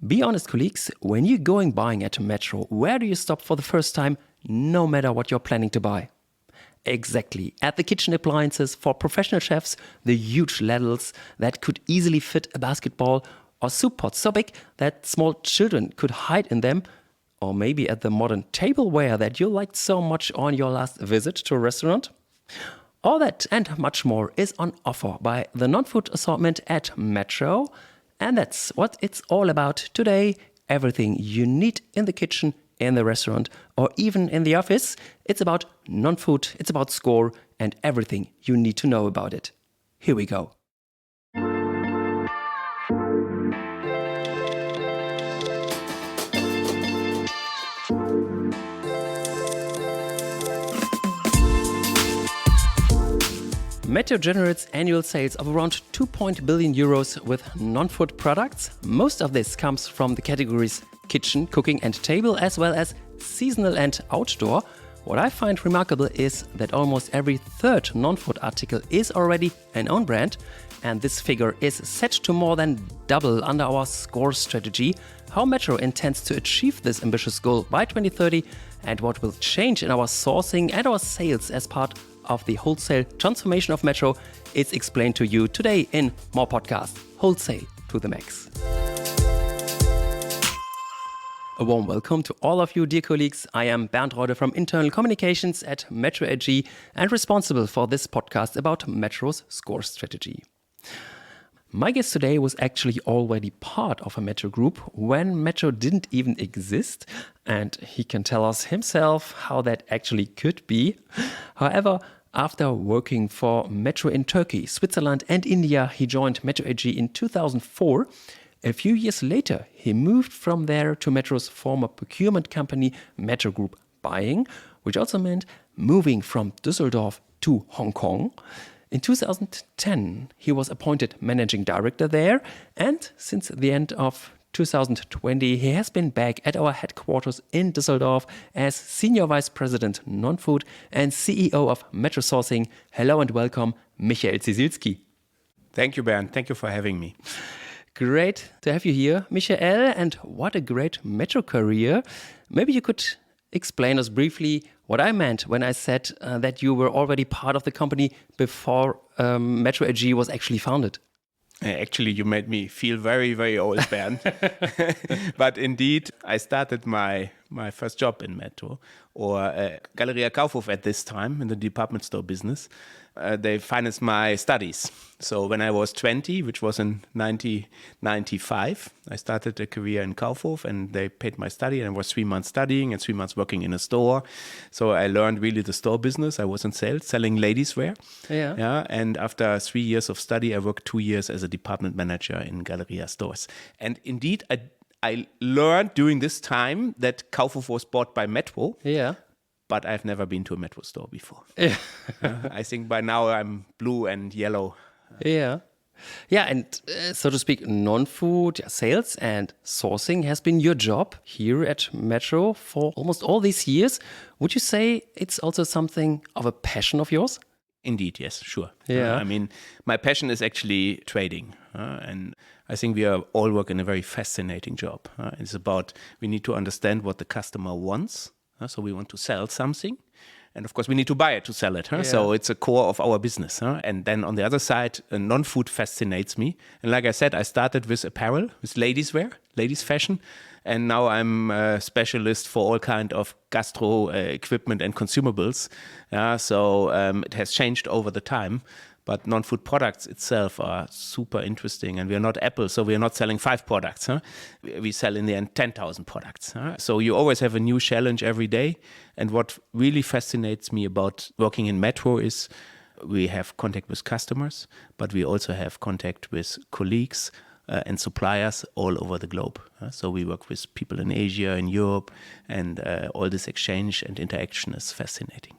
Be honest, colleagues, when you're going buying at Metro, where do you stop for the first time, no matter what you're planning to buy? Exactly, at the kitchen appliances for professional chefs, the huge ladles that could easily fit a basketball, or soup pots so big that small children could hide in them, or maybe at the modern tableware that you liked so much on your last visit to a restaurant. All that and much more is on offer by the non-food assortment at Metro. And that's what it's all about today. Everything you need in the kitchen, in the restaurant, or even in the office. It's about non-food, it's about score, and everything you need to know about it. Here we go. Metro generates annual sales of around 2 billion euros with non-food products. Most of this comes from the categories kitchen, cooking and table, as well as seasonal and outdoor. What I find remarkable is that almost every third non-food article is already an own brand, and this figure is set to more than double under our SCORE strategy. How Metro intends to achieve this ambitious goal by 2030 and what will change in our sourcing and our sales as part of the wholesale transformation of Metro is explained to you today in more podcast, Wholesale to the Max. A warm welcome to all of you, dear colleagues. I am Bernd Reude from Internal Communications at Metro AG and responsible for this podcast about Metro's SCORE strategy. My guest today was actually already part of a Metro group when Metro didn't even exist, and he can tell us himself how that actually could be. However, after working for Metro in Turkey, Switzerland and India, he joined Metro AG in 2004. A few years later, he moved from there to Metro's former procurement company, Metro Group Buying, which also meant moving from Düsseldorf to Hong Kong. In 2010, he was appointed managing director there, and since the end of 2020, he has been back at our headquarters in Düsseldorf as Senior Vice President Non-Food and CEO of Metro Sourcing. Hello and welcome, Michael Ciesielski. Thank you, Bernd. Thank you for having me. Great to have you here, Michael, and what a great Metro career. Maybe you could explain us briefly what I meant when I said that you were already part of the company before Metro AG was actually founded. Actually, you made me feel very, very old, Bernd. But indeed, I started my first job in Metro, or Galeria Kaufhof at this time, in the department store business. They financed my studies. So when I was 20, which was in 1995, I started a career in Kaufhof, and they paid my study. And I was 3 months studying and 3 months working in a store. So I learned really the store business. I was in sales, selling ladies' wear. Yeah. And after 3 years of study, I worked 2 years as a department manager in Galeria stores. And indeed, I learned during this time that Kaufhof was bought by Metro. Yeah. But I've never been to a Metro store before. Yeah. I think by now I'm blue and yellow. Yeah. Yeah, and so to speak, non-food sales and sourcing has been your job here at Metro for almost all these years. Would you say it's also something of a passion of yours? Indeed, yes, sure. Yeah. I mean, my passion is actually trading. And I think we all work in a very fascinating job. It's about, we need to understand what the customer wants. So we want to sell something. And of course, we need to buy it to sell it. Yeah. So it's a core of our business. And then on the other side, non-food fascinates me. And like I said, I started with apparel, with ladies wear, ladies fashion. And now I'm a specialist for all kind of gastro equipment and consumables. So it has changed over the time. But non-food products itself are super interesting. And we are not Apple, so we are not selling 5 products. We sell in the end 10,000 products. So you always have a new challenge every day. And what really fascinates me about working in Metro is we have contact with customers, but we also have contact with colleagues and suppliers all over the globe. So we work with people in Asia, in Europe, and all this exchange and interaction is fascinating.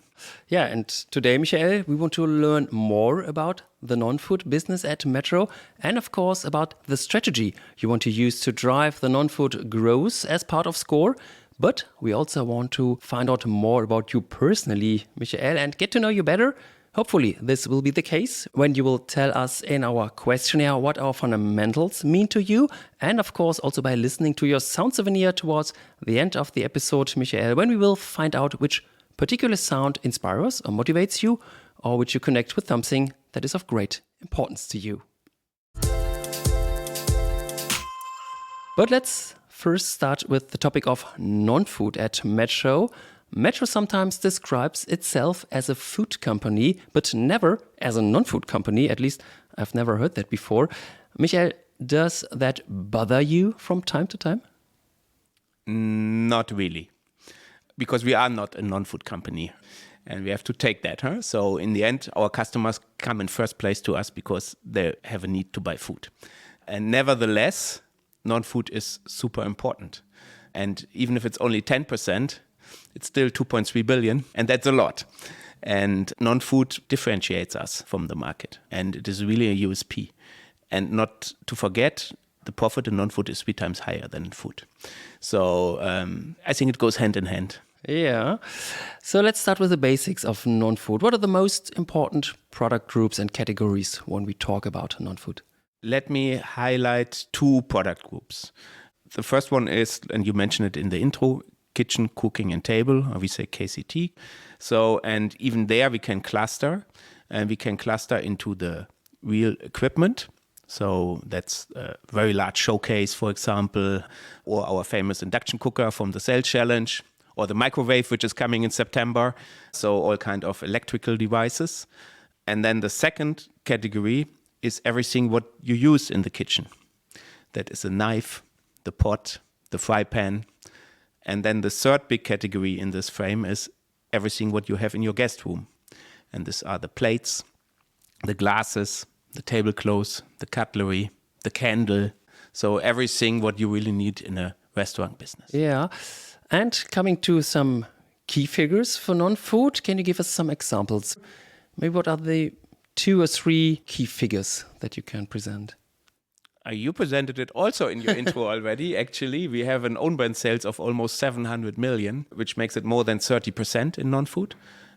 Yeah, and today, Michael, we want to learn more about the non-food business at Metro and, of course, about the strategy you want to use to drive the non-food growth as part of SCORE. But we also want to find out more about you personally, Michael, and get to know you better. Hopefully, this will be the case when you will tell us in our questionnaire what our fundamentals mean to you. And of course, also by listening to your sound souvenir towards the end of the episode, Michael, when we will find out which particular sound inspires or motivates you, or which you connect with something that is of great importance to you. But let's first start with the topic of non-food at Metro. Metro sometimes describes itself as a food company, but never as a non-food company. At least I've never heard that before. Michael, does that bother you from time to time? Not really, because we are not a non-food company. And we have to take that. So in the end, our customers come in first place to us because they have a need to buy food. And nevertheless, non-food is super important. And even if it's only 10%, it's still 2.3 billion, and that's a lot. And non-food differentiates us from the market, and it is really a USP. And not to forget, the profit in non-food is 3 times higher than in food. So I think it goes hand in hand. Yeah. So let's start with the basics of non-food. What are the most important product groups and categories when we talk about non-food? Let me highlight 2 product groups. The first one is, and you mentioned it in the intro, kitchen, cooking and table, or we say KCT. So, and even there we can cluster, and we can cluster into the real equipment. So that's a very large showcase, for example, or our famous induction cooker from the Sales Challenge, or the microwave, which is coming in September. So all kind of electrical devices. And then the second category is everything what you use in the kitchen. That is a knife, the pot, the fry pan. And then the third big category in this frame is everything what you have in your guest room. And these are the plates, the glasses, the tablecloths, the cutlery, the candle. So everything what you really need in a restaurant business. Yeah. And coming to some key figures for non-food, can you give us some examples? Maybe what are the 2 or 3 key figures that you can present? You presented it also in your intro already. Actually, we have an own brand sales of almost 700 million, which makes it more than 30% in non-food.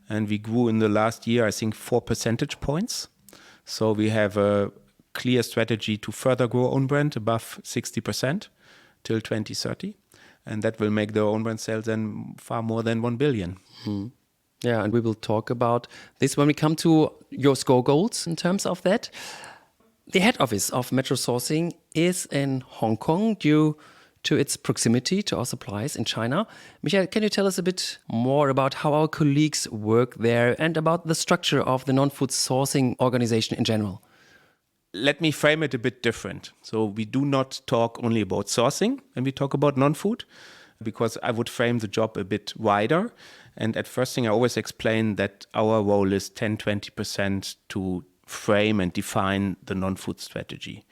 And we grew in the last year, I think, 4 percentage points. So we have a clear strategy to further grow own brand above 60% till 2030. And that will make the own brand sales then far more than 1 billion. Yeah, and we will talk about this when we come to your score goals in terms of that. The head office of Metro Sourcing is in Hong Kong due to its proximity to our suppliers in China. Michael, can you tell us a bit more about how our colleagues work there and about the structure of the non-food sourcing organization in general? Let me frame it a bit different. So we do not talk only about sourcing when we talk about non-food, because I would frame the job a bit wider. And at first thing, I always explain that our role is 10-20% to frame and define the non-food strategy.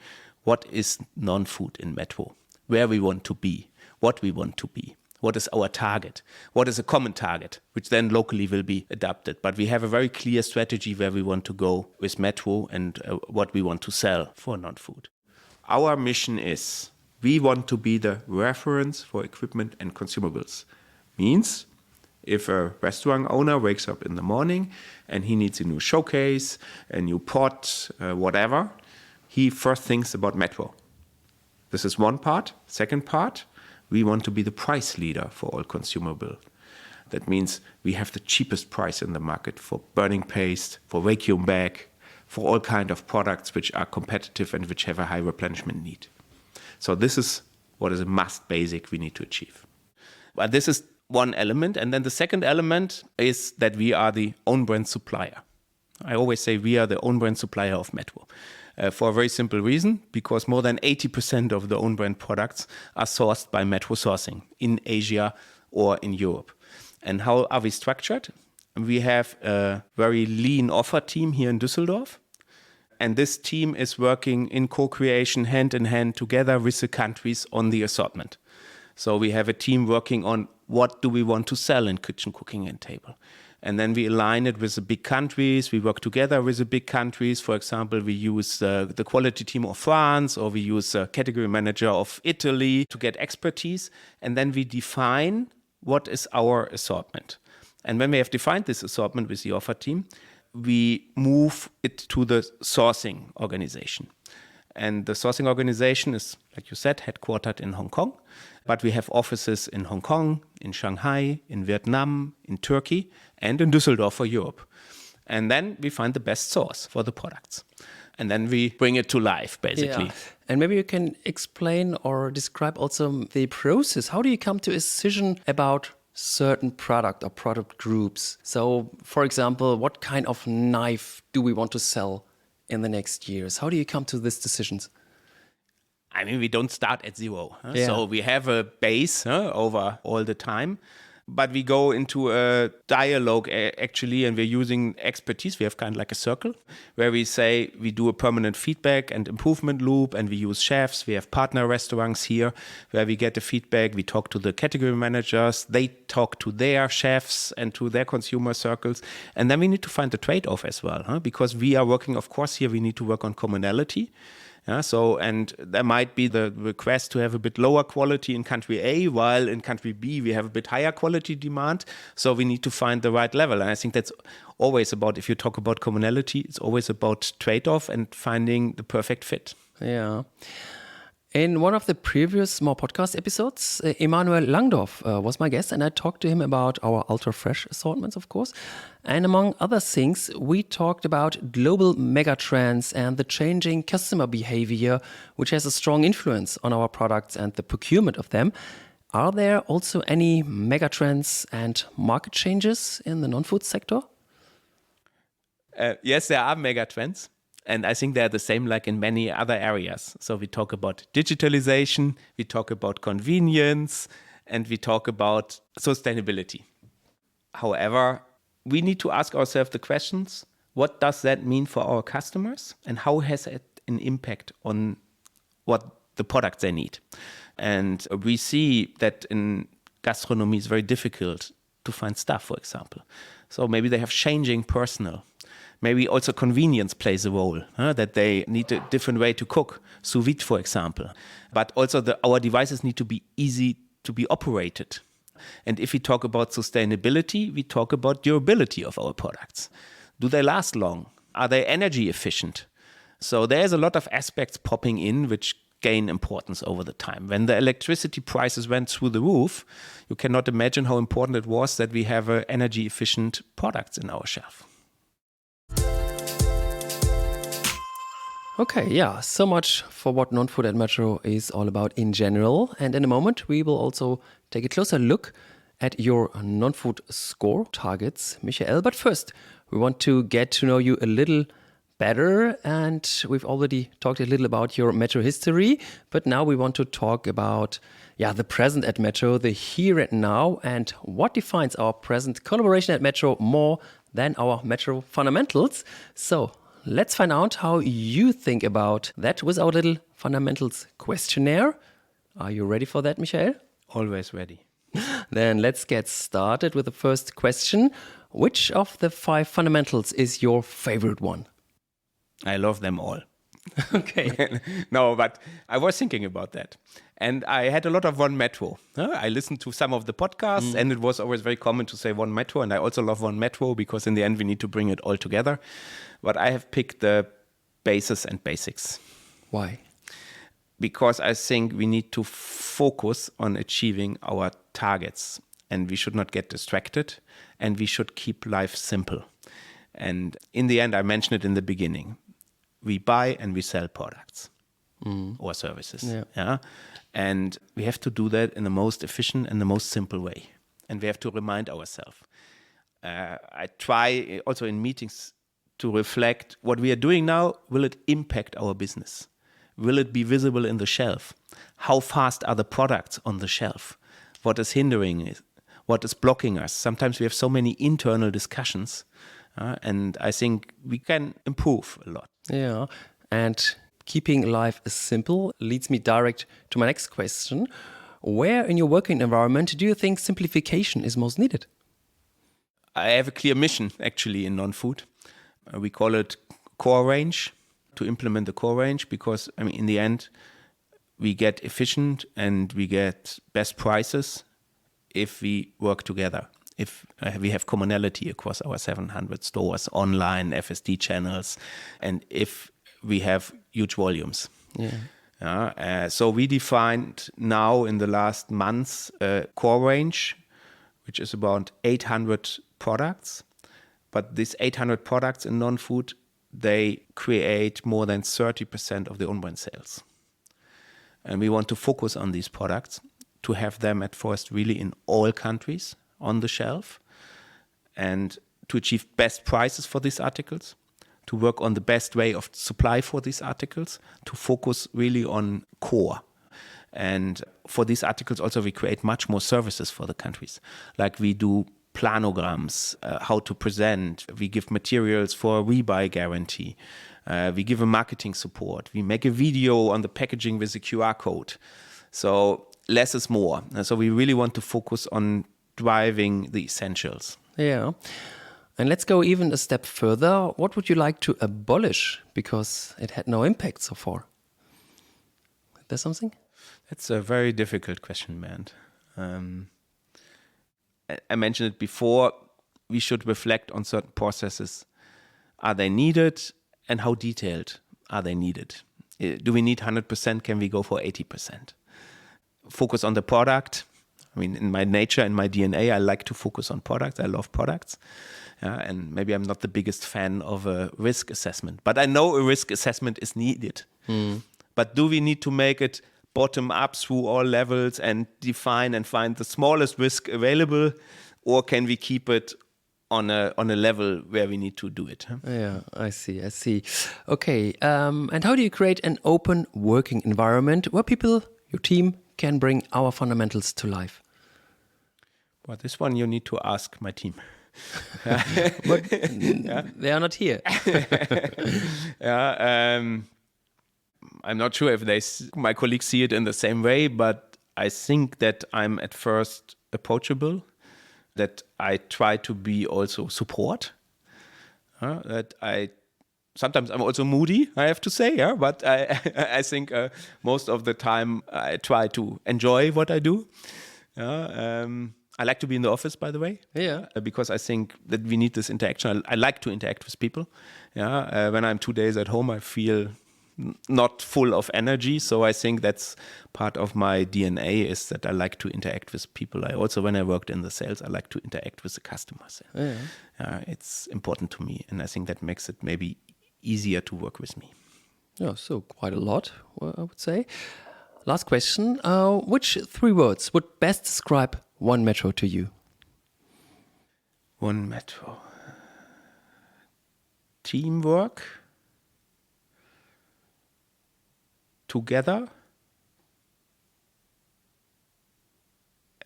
What is non-food in Metro? Where we want to be, what we want to be. What is our target? What is a common target, which then locally will be adapted. But we have a very clear strategy where we want to go with Metro and what we want to sell for non-food. Our mission is we want to be the reference for equipment and consumables. Means if a restaurant owner wakes up in the morning and he needs a new showcase, a new pot, whatever, he first thinks about Metro. This is one part. Second part, we want to be the price leader for all consumable. That means we have the cheapest price in the market for burning paste, for vacuum bag, for all kind of products which are competitive and which have a high replenishment need. So this is what is a must basic we need to achieve. But this is one element. And then the second element is that we are the own brand supplier. I always say we are the own brand supplier of Metro. For a very simple reason, because more than 80% of the own brand products are sourced by Metro Sourcing in Asia or in Europe. And how are we structured? We have a very lean offer team here in Düsseldorf. And this team is working in co-creation hand in hand together with the countries on the assortment. So we have a team working on what do we want to sell in kitchen, cooking and table. And then we align it with the big countries. We work together with the big countries. For example, we use the quality team of France, or we use a category manager of Italy to get expertise. And then we define what is our assortment. And when we have defined this assortment with the offer team, we move it to the sourcing organization. And the sourcing organization is, like you said, headquartered in Hong Kong. But we have offices in Hong Kong, in Shanghai, in Vietnam, in Turkey, and in Düsseldorf for Europe. And then we find the best source for the products. And then we bring it to life, basically. Yeah. And maybe you can explain or describe also the process. How do you come to a decision about certain product or product groups? So, for example, what kind of knife do we want to sell in the next years? How do you come to these decisions? I mean, we don't start at zero. Yeah. So we have a base over all the time. But we go into a dialogue, actually, and we're using expertise. We have kind of like a circle where we say we do a permanent feedback and improvement loop, and we use chefs. We have partner restaurants here where we get the feedback. We talk to the category managers. They talk to their chefs and to their consumer circles. And then we need to find the trade-off as well, because we are working, of course, here we need to work on commonality. And there might be the request to have a bit lower quality in country A, while in country B we have a bit higher quality demand. So we need to find the right level. And I think that's always about, if you talk about commonality, it's always about trade-off and finding the perfect fit. Yeah. In one of the previous more podcast episodes, Emanuel Langdorf was my guest, and I talked to him about our ultra-fresh assortments, of course. And among other things, we talked about global megatrends and the changing customer behavior, which has a strong influence on our products and the procurement of them. Are there also any megatrends and market changes in the non-food sector? Yes, there are megatrends. And I think they're the same like in many other areas. So we talk about digitalization, we talk about convenience, and we talk about sustainability. However, we need to ask ourselves the questions, what does that mean for our customers? And how has it an impact on what the products they need? And we see that in gastronomy it's very difficult to find staff, for example. So maybe they have changing personnel. Maybe also convenience plays a role, that they need a different way to cook, sous vide, for example. But also our devices need to be easy to be operated. And if we talk about sustainability, we talk about durability of our products. Do they last long? Are they energy efficient? So there's a lot of aspects popping in which gain importance over the time. When the electricity prices went through the roof, you cannot imagine how important it was that we have energy efficient products in our shelf. Okay, yeah, so much for what non-food at Metro is all about in general. And in a moment, we will also take a closer look at your non-food score targets, Michael. But first, we want to get to know you a little better. And we've already talked a little about your Metro history. But now we want to talk about, the present at Metro, the here and now, and what defines our present collaboration at Metro more than our Metro fundamentals. So let's find out how you think about that with our little fundamentals questionnaire. Are you ready for that, Michael? Always ready. Then let's get started with the first question. Which of the 5 fundamentals is your favorite one? I love them all. Okay. No, but I was thinking about that. And I had a lot of One Metro. I listened to some of the podcasts and it was always very common to say One Metro. And I also love One Metro because in the end we need to bring it all together. But I have picked the bases and basics. Why? Because I think we need to focus on achieving our targets and we should not get distracted and we should keep life simple. And in the end, I mentioned it in the beginning. We buy and we sell products or services. Yeah. And we have to do that in the most efficient and the most simple way. And we have to remind ourselves. I try also in meetings to reflect what we are doing now. Will it impact our business? Will it be visible in the shelf? How fast are the products on the shelf? What is hindering it? What is blocking us? Sometimes we have so many internal discussions. And I think we can improve a lot. Yeah, and keeping life simple leads me direct to my next question. Where in your working environment do you think simplification is most needed? I have a clear mission, actually, in non-food. We call it core range, to implement the core range, because, in the end, we get efficient and we get best prices if we work together. if we have commonality across our 700 stores, online, FSD channels, and if we have huge volumes. So we defined now in the last months a core range, which is about 800 products. But these 800 products in non-food, they create more than 30% of the own brand sales. And we want to focus on these products to have them at first really in all countries on the shelf and to achieve best prices for these articles, to work on the best way of supply for these articles, to focus really on core. And for these articles also we create much more services for the countries. Like we do planograms, how to present. We give materials for a rebuy guarantee. We give a marketing support. We make a video on the packaging with a QR code. So less is more. And so we really want to focus on driving the essentials. Yeah. And let's go even a step further. What would you like to abolish because it had no impact so far? Is there something? That's a very difficult question, Bernd. I mentioned it before, we should reflect on certain processes. Are they needed and how detailed are they needed? Do we need 100%? Can we go for 80%? Focus on the product. I mean, in my nature, in my DNA, I like to focus on products. I love products. And maybe I'm not the biggest fan of a risk assessment, but I know a risk assessment is needed. But do we need to make it bottom up through all levels and define and find the smallest risk available, or can we keep it on a level where we need to do it? Yeah, I see. Okay, and how do you create an open working environment where people, your team, can bring our fundamentals to life? Well, this one you need to ask my team. But they are not here. I'm not sure if my colleagues see it in the same way, but I think that I'm at first approachable, that I try to be also support, that sometimes I'm also moody, I have to say, but I think most of the time I try to enjoy what I do. I like to be in the office, by the way, because I think that we need this interaction. I like to interact with people. When I'm 2 days at home, I feel not full of energy. So I think that's part of my DNA, is that I like to interact with people. When I worked in the sales, I like to interact with the customers. It's important to me. And I think that makes it maybe easier to work with me. Yeah, so quite a lot, I would say. Last question. Which 3 words would best describe one Metro to you? One Metro. Teamwork. Together.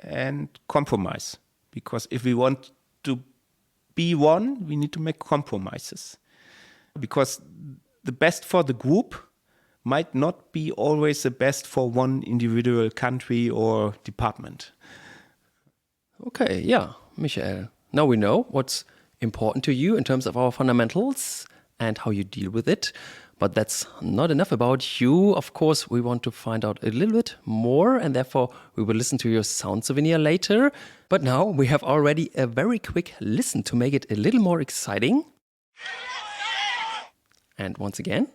And compromise. Because if we want to be one, we need to make compromises. Because the best for the group might not be always the best for one individual country or department. Okay, yeah, Michael. Now we know what's important to you in terms of our fundamentals and how you deal with it. But that's not enough about you. Of course, we want to find out a little bit more, and therefore we will listen to your sound souvenir later. But now we have already a very quick listen to make it a little more exciting. And once again.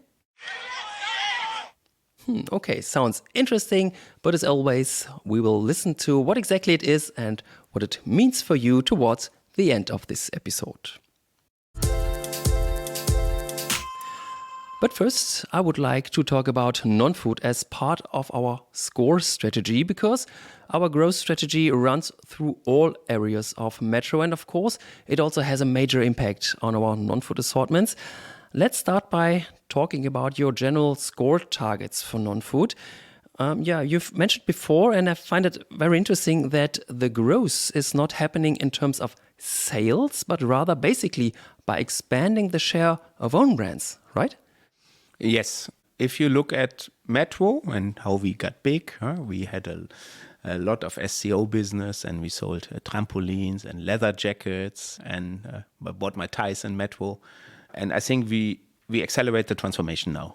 Okay, sounds interesting, but as always, we will listen to what exactly it is and what it means for you towards the end of this episode. But first, I would like to talk about non-food as part of our SCORE strategy, because our growth strategy runs through all areas of Metro, and of course, it also has a major impact on our non-food assortments. Let's start by talking about your general SCORE targets for non-food. You've mentioned before, and I find it very interesting, that the growth is not happening in terms of sales, but rather basically by expanding the share of own brands, right? Yes. If you look at Metro and how we got big, we had a lot of SEO business, and we sold trampolines and leather jackets, and I bought my ties in Metro. And I think we accelerate the transformation now.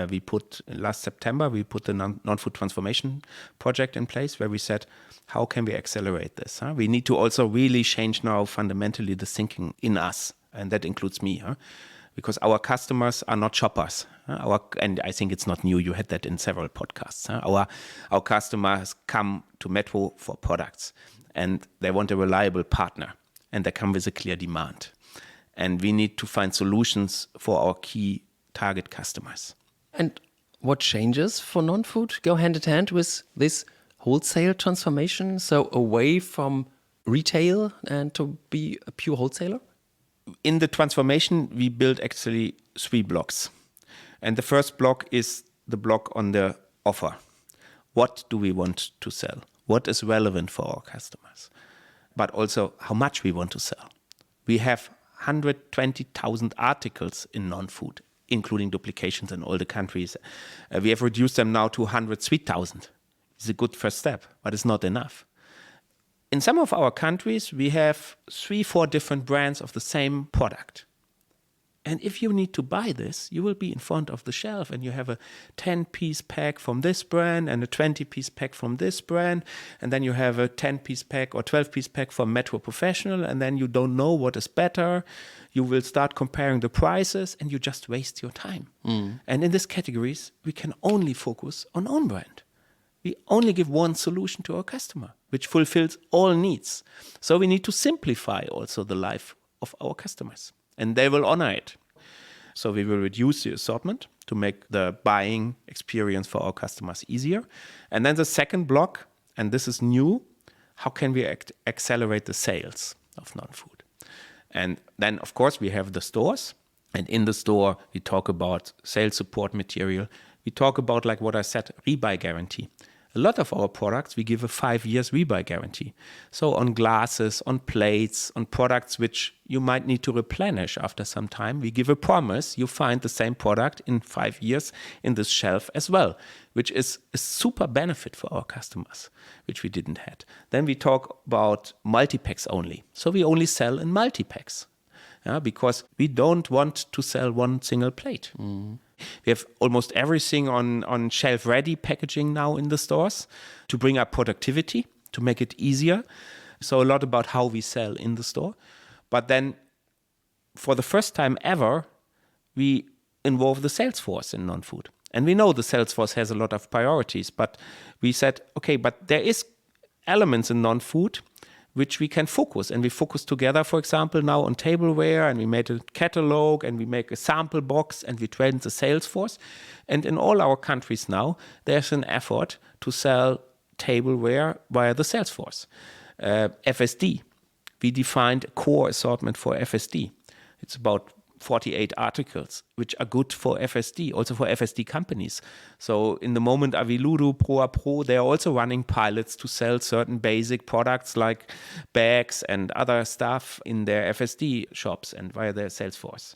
We put last September, we put the non-food transformation project in place where we said, how can we accelerate this? We need to also really change now fundamentally the thinking in us, and that includes me, because our customers are not shoppers. And I think it's not new. You had that in several podcasts. Our customers come to Metro for products, and they want a reliable partner, and they come with a clear demand. And we need to find solutions for our key target customers. And what changes for non-food go hand in hand with this wholesale transformation? So away from retail and to be a pure wholesaler? In the transformation, we built actually 3 blocks. And the first block is the block on the offer. What do we want to sell? What is relevant for our customers? But also how much we want to sell. We have 120,000 articles in non-food, including duplications in all the countries. We have reduced them now to 103,000. It's a good first step, but it's not enough. In some of our countries, we have 3-4 different brands of the same product. And if you need to buy this, you will be in front of the shelf and you have a 10-piece pack from this brand and a 20-piece pack from this brand. And then you have a 10-piece pack or 12-piece pack from Metro Professional. And then you don't know what is better. You will start comparing the prices and you just waste your time. And in these categories, we can only focus on own brand. We only give one solution to our customer, which fulfills all needs. So we need to simplify also the life of our customers. And they will honor it. So we will reduce the assortment to make the buying experience for our customers easier. And then the second block, and this is new, how can we accelerate the sales of non-food? And then, of course, we have the stores. And in the store, we talk about sales support material. We talk about, like what I said, rebuy guarantee. A lot of our products, we give a 5 years rebuy guarantee. So on glasses, on plates, on products which you might need to replenish after some time, we give a promise you find the same product in 5 years in this shelf as well, which is a super benefit for our customers, which we didn't have. Then we talk about multi-packs only. So we only sell in multi-packs, because we don't want to sell one single plate. We have almost everything on shelf-ready packaging now in the stores to bring up productivity, to make it easier. So a lot about how we sell in the store. But then for the first time ever, we involve the sales force in non-food. And we know the sales force has a lot of priorities, but we said, okay, but there is elements in non-food which we can focus. And we focus together, for example, now on tableware, and we made a catalog, and we make a sample box, and we train the sales force. And in all our countries now, there's an effort to sell tableware via the sales force. FSD, we defined a core assortment for FSD. It's about 48 articles, which are good for FSD, also for FSD companies. So in the moment, Aviludo, Pro, they are also running pilots to sell certain basic products like bags and other stuff in their FSD shops and via their sales force.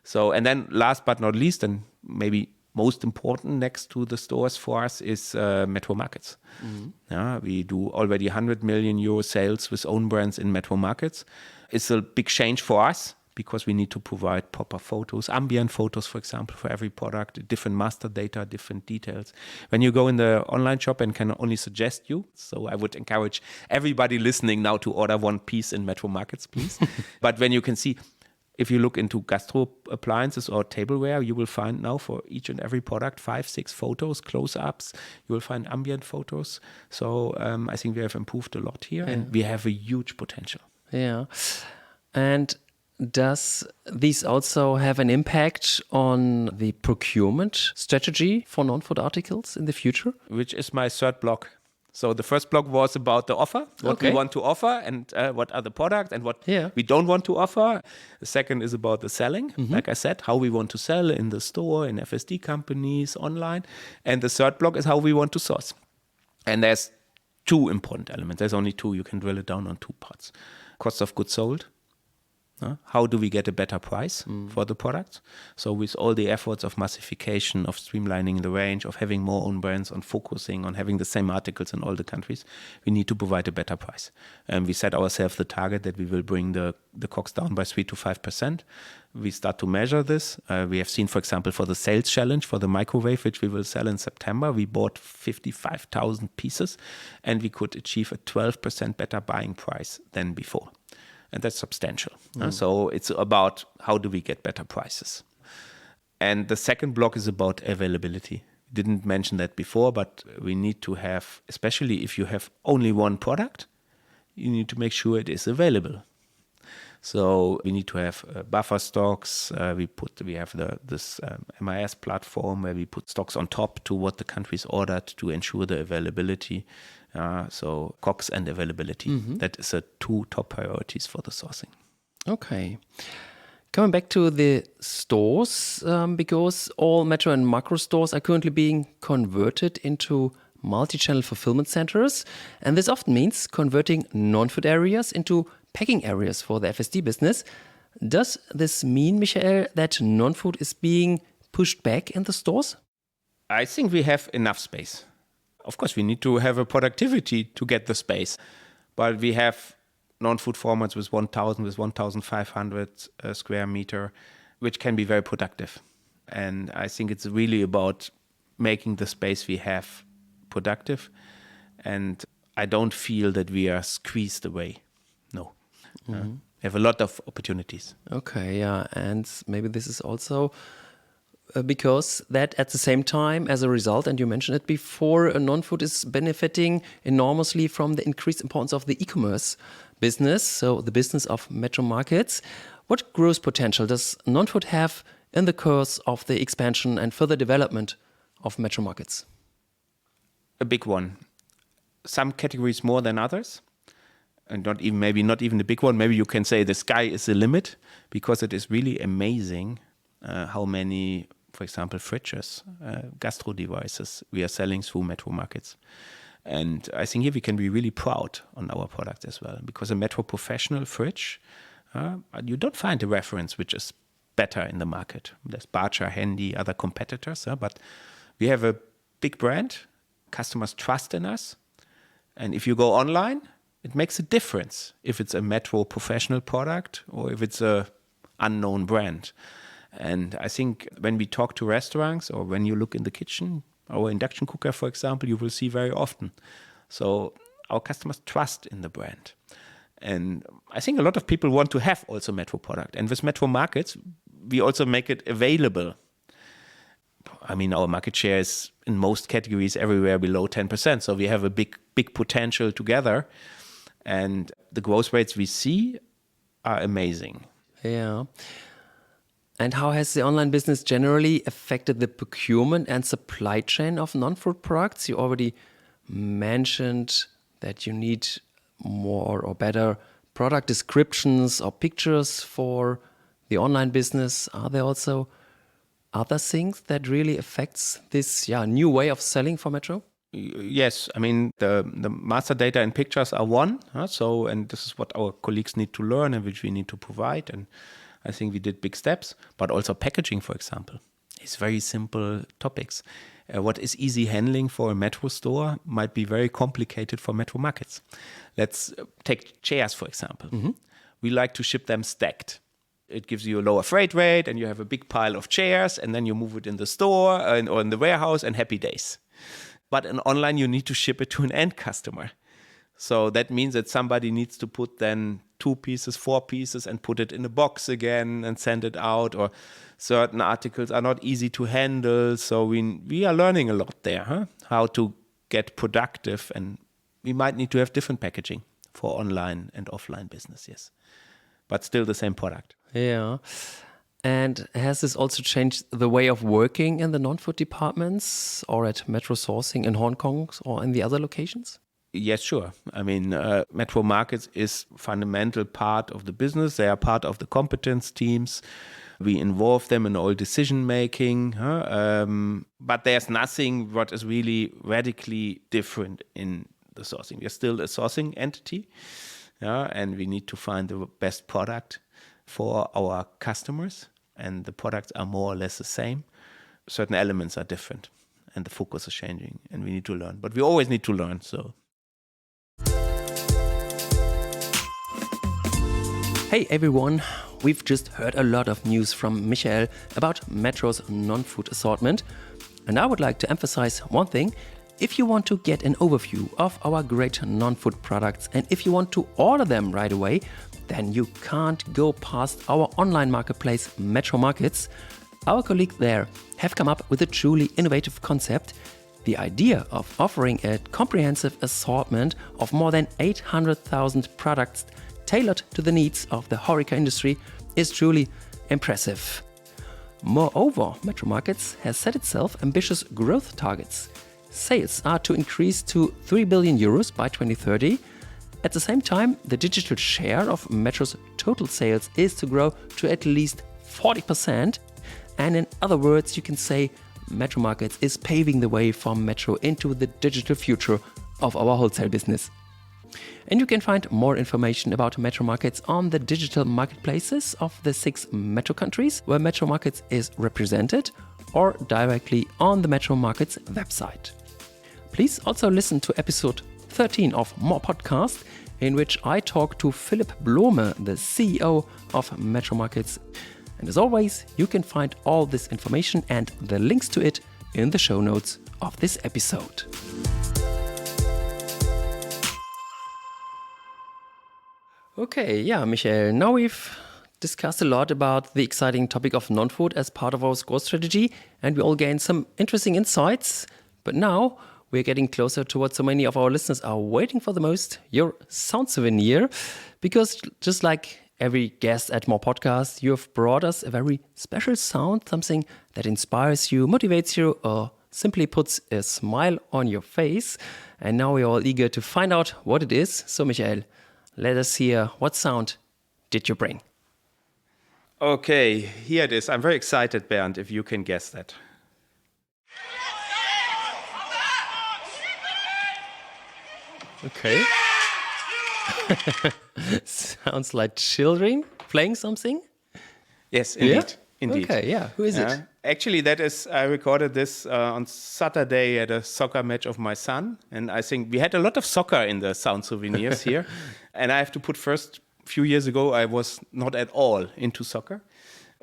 So, and then last but not least, and maybe most important next to the stores for us is Metro Markets. We do already 100 million euro sales with own brands in Metro Markets. It's a big change for us, because we need to provide proper photos, ambient photos, for example, for every product, different master data, different details. When you go in the online shop and can only suggest you, so I would encourage everybody listening now to order one piece in Metro Markets, please. But when you can see, if you look into gastro appliances or tableware, you will find now for each and every product 5-6 photos, close-ups. You will find ambient photos. So I think we have improved a lot here, and we have a huge potential. Yeah. And does this also have an impact on the procurement strategy for non-food articles in the future? Which is my third block. So the first block was about the offer, what we want to offer, and what are the products and what we don't want to offer. The second is about the selling, like I said, how we want to sell in the store, in FSD companies, online. And the third block is how we want to source. And there's 2 important elements. There's only 2. You can drill it down on 2 parts. Cost of goods sold. How do we get a better price for the products? So with all the efforts of massification, of streamlining the range, of having more own brands, on focusing on having the same articles in all the countries, we need to provide a better price. And we set ourselves the target that we will bring the COGS down by 3 to 5%. We start to measure this. We have seen, for example, for the sales challenge for the microwave, which we will sell in September, we bought 55,000 pieces and we could achieve a 12% better buying price than before. And that's substantial. So it's about how do we get better prices. And the second block is about availability. Didn't mention that before, but we need to have, especially if you have only one product, you need to make sure it is available. So we need to have buffer stocks. We have this MIS platform where we put stocks on top to what the countries ordered to ensure the availability. So COGS and availability. That is the two top priorities for the sourcing. Okay. Coming back to the stores, because all Metro and Makro stores are currently being converted into multi-channel fulfillment centers. And this often means converting non-food areas into packing areas for the FSD business. Does this mean, Michael, that non-food is being pushed back in the stores? I think we have enough space. Of course, we need to have a productivity to get the space. But we have non-food formats with 1,000, with 1,500 square meter, which can be very productive. And I think it's really about making the space we have productive. And I don't feel that we are squeezed away. No. We have a lot of opportunities. Okay, yeah. And maybe this is also because that at the same time, as a result, and you mentioned it before, non-food is benefiting enormously from the increased importance of the e-commerce business, so the business of Metro Markets. What growth potential does non-food have in the course of the expansion and further development of Metro Markets? A big one. Some categories more than others. And not even the big one. Maybe you can say the sky is the limit, because it is really amazing how many, for example, fridges, gastro devices we are selling through Metro Markets. And I think here we can be really proud on our product as well, because a Metro Professional fridge, you don't find a reference which is better in the market. There's Barcher, Handy, other competitors, but we have a big brand. Customers trust in us. And if you go online, it makes a difference if it's a Metro Professional product or if it's a unknown brand. And I think when we talk to restaurants or when you look in the kitchen, our induction cooker, for example, you will see very often. So our customers trust in the brand. And I think a lot of people want to have also Metro product. And with Metro Markets, we also make it available. I mean, our market share is in most categories everywhere below 10%. So we have a big potential together. And the growth rates we see are amazing. Yeah. And how has the online business generally affected the procurement and supply chain of non-food products? You already mentioned that you need more or better product descriptions or pictures for the online business. Are there also other things that really affects this new way of selling for Metro? Yes, I mean, the master data and pictures are one. And this is what our colleagues need to learn and which we need to provide. And I think we did big steps, but also packaging, for example. It's very simple topics. What is easy handling for a Metro store might be very complicated for Metro Markets. Let's take chairs, for example. We like to ship them stacked. It gives you a lower freight rate and you have a big pile of chairs and then you move it in the store or in the warehouse and happy days. But in online, you need to ship it to an end customer. So that means that somebody needs to put then 2 pieces, 4 pieces and put it in a box again and send it out. Or certain articles are not easy to handle. So we are learning a lot there, how to get productive. And we might need to have different packaging for online and offline business, yes. But still the same product. Yeah. And has this also changed the way of working in the non-food departments or at Metro Sourcing in Hong Kong or in the other locations? Yes, sure. I mean, Metro Markets is a fundamental part of the business. They are part of the competence teams. We involve them in all decision making. But there's nothing what is really radically different in the sourcing. We're still a sourcing entity. And we need to find the best product. for our customers, and the products are more or less the same. Certain elements are different, and the focus is changing, and we need to learn. But we always need to learn, so. Hey everyone, we've just heard a lot of news from Michael about Metro's non-food assortment, and I would like to emphasize one thing. If you want to get an overview of our great non-food products and if you want to order them right away, then you can't go past our online marketplace, Metro Markets. Our colleagues there have come up with a truly innovative concept. The idea of offering a comprehensive assortment of more than 800,000 products tailored to the needs of the HoReCa industry is truly impressive. Moreover, Metro Markets has set itself ambitious growth targets. Sales are to increase to 3 billion euros by 2030. At the same time, the digital share of Metro's total sales is to grow to at least 40%. And in other words, you can say Metro Markets is paving the way for Metro into the digital future of our wholesale business. And you can find more information about Metro Markets on the digital marketplaces of the 6 Metro countries where Metro Markets is represented, or directly on the Metro Markets website. Please also listen to episode 13 of More Podcast, in which I talk to Philipp Blome, the CEO of Metro Markets. And as always, you can find all this information and the links to it in the show notes of this episode. Okay, Michael, now we've discussed a lot about the exciting topic of non-food as part of our score strategy, and we all gained some interesting insights. But now we're getting closer to what so many of our listeners are waiting for the most, your sound souvenir. Because just like every guest at More Podcast, you have brought us a very special sound, something that inspires you, motivates you, or simply puts a smile on your face. And now we're all eager to find out what it is. So, Michael, let us hear, what sound did you bring? Okay, here it is. I'm very excited, Bernd, if you can guess that. Okay. Sounds like children playing something? Yes, indeed. Yeah? Indeed. Okay, who is it? Actually, I recorded this on Saturday at a soccer match of my son. And I think we had a lot of soccer in the sound souvenirs here. And I have to put first, a few years ago, I was not at all into soccer.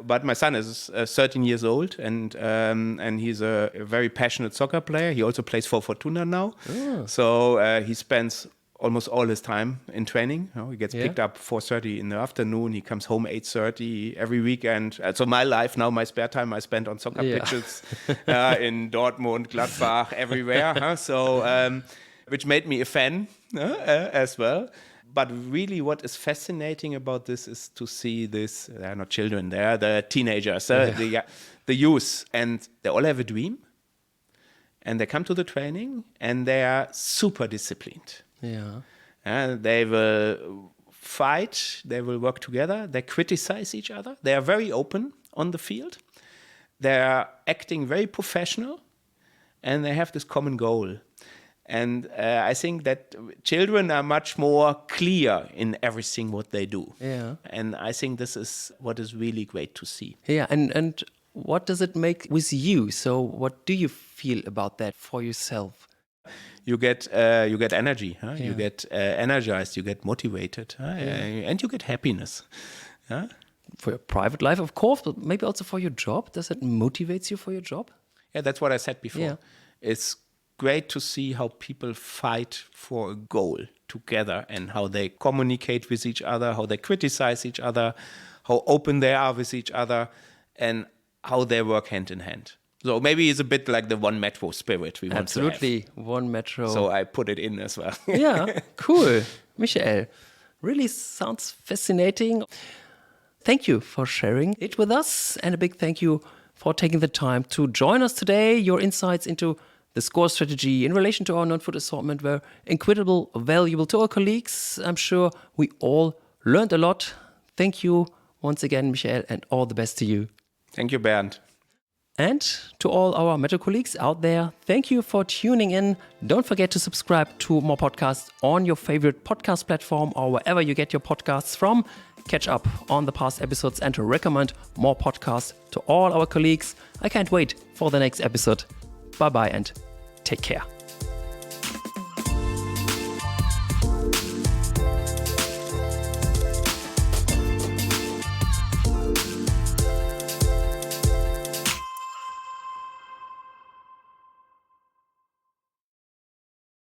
But my son is 13 years old, and he's a very passionate soccer player. He also plays for Fortuna now. Oh. So he spends almost all his time in training. He gets picked up 4:30 in the afternoon. He comes home 8:30 every weekend. So my life now, my spare time, I spend on soccer pitches in Dortmund, Gladbach, everywhere. So which made me a fan as well. But really what is fascinating about this is to see this, they're not children, they're the teenagers, the youth, and they all have a dream. And they come to the training and they are super disciplined. Yeah. And they will fight, they will work together, they criticize each other. They are very open on the field. They are acting very professional, and they have this common goal. And I think that children are much more clear in everything what they do. Yeah. And I think this is what is really great to see. Yeah, and what does it make with you? So what do you feel about that for yourself? You get energy, huh? You get energized, you get motivated, and you get happiness. Huh? For your private life, of course, but maybe also for your job. Does it motivate you for your job? Yeah, that's what I said before. Yeah. It's great to see how people fight for a goal together and how they communicate with each other, how they criticize each other, how open they are with each other, and how they work hand in hand. So maybe it's a bit like the one Metro spirit we want to have. Absolutely, one Metro. So I put it in as well. Yeah, cool. Michael, really sounds fascinating. Thank you for sharing it with us, and a big thank you for taking the time to join us today. Your insights into the score strategy in relation to our non-food assortment were incredible, valuable to our colleagues. I'm sure we all learned a lot. Thank you once again, Michael, and all the best to you. Thank you, Bernd. And to all our Metro colleagues out there, thank you for tuning in. Don't forget to subscribe to more podcasts on your favorite podcast platform or wherever you get your podcasts from. Catch up on the past episodes and to recommend more podcasts to all our colleagues. I can't wait for the next episode. Bye-bye and take care.